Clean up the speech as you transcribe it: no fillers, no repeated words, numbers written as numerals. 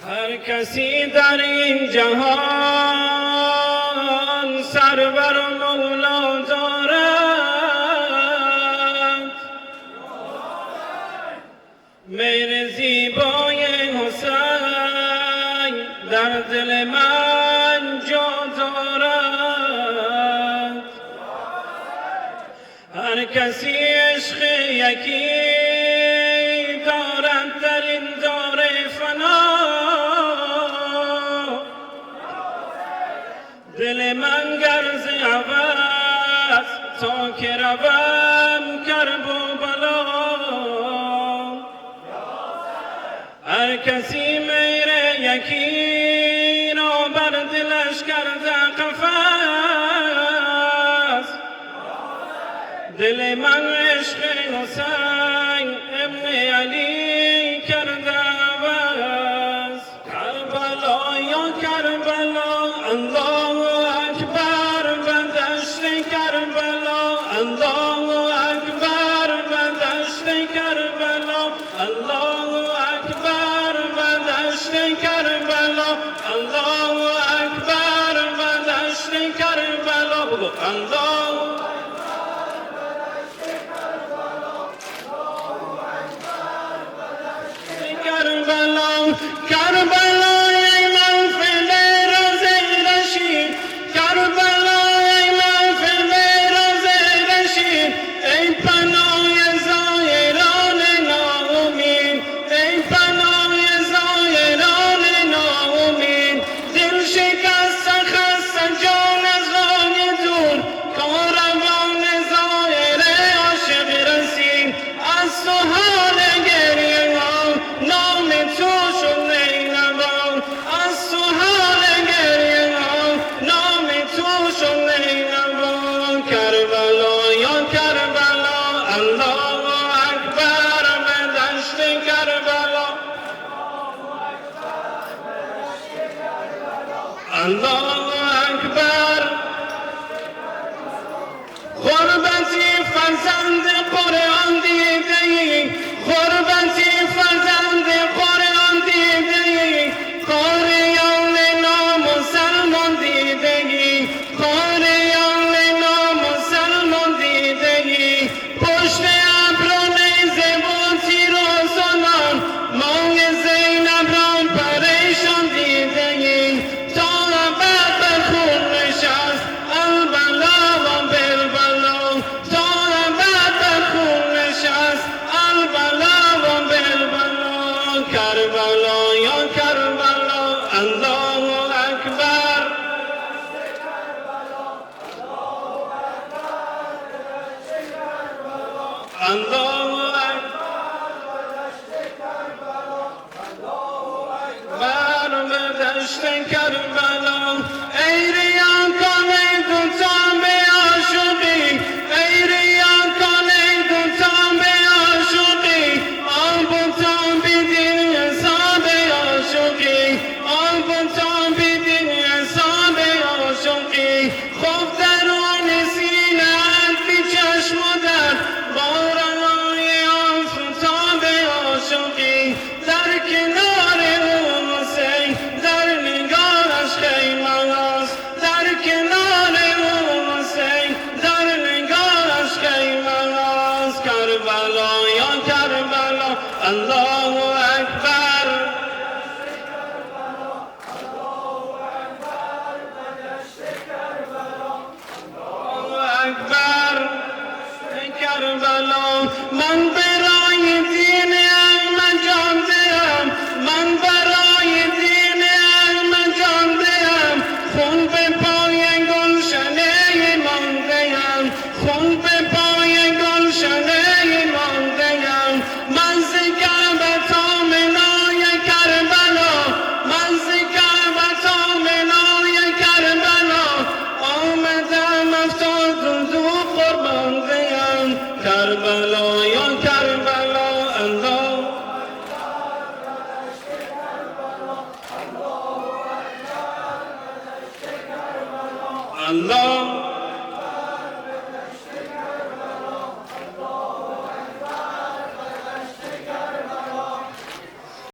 هر کسی در این جهان سرور و مولا دارد، مهر زیبای حسین در دل من جا دارد. هر کسی عشق یکی دارد در این دار فنا، دل من گرز عوض تا که روم کرب و بلا. هر کسی مهر یکی را بر دلش کرده قفس، دل من عشق حسین ابن علی کرده عوض. کربلا یا کربلا الله اکبر و دشت کربلا، الله اکبر و دشت کربلا، الله اکبر و دشت کربلا، الله اکبر و دشت کربلا. الله کربلا ای محفل روز رشید، کربلا ای محفل روز رشید، ای پناه زایران ناامید، ای پناه زایران ناامید. دل شکست خسته جان از راه دور، کاروان زایر عاشق رسید. از تو حال گریه ها نام تو الله اکبر. غربتی فرزند قرآن دیده‌ای، غربتی فرزند قرآن دیده‌ای، قاریان نامسلمان دیده‌ای، قاریان نامسلمان دیده‌ای. پشت ابر نیزه و تیر و سنان ماه زینب را پریشان دیده‌ای. کربلا یا کربلا الله اکبر. الله اکبر به دشت کربلا. ای ریاکان ای دوتان به عاشقی، ای ریاکان ای دوتان به عاشقی، آب و تان بیدین حساب عاشقی، آب و تان بیدین حساب عاشقی. خب درون سینه بی چشم و در بارهای آفتاب عاشقی، در کنار او حسین در نگاهش خیمه است، در کنار او حسین در نگاهش خیمه است. کربلا یا کربلا الله اکبر. اکبر کربلا. من برای دین احمد جان دهم، من برای دین احمد جان دهم، خون به پای گلشن ایمان دهم، خون به پای گلشن ایمان دهم. من ز کعبه تا منای کربلا، من ز کعبه تا منای کربلا، آمدم افتاد و قربان دهم. کربلا یا کربلا الله الله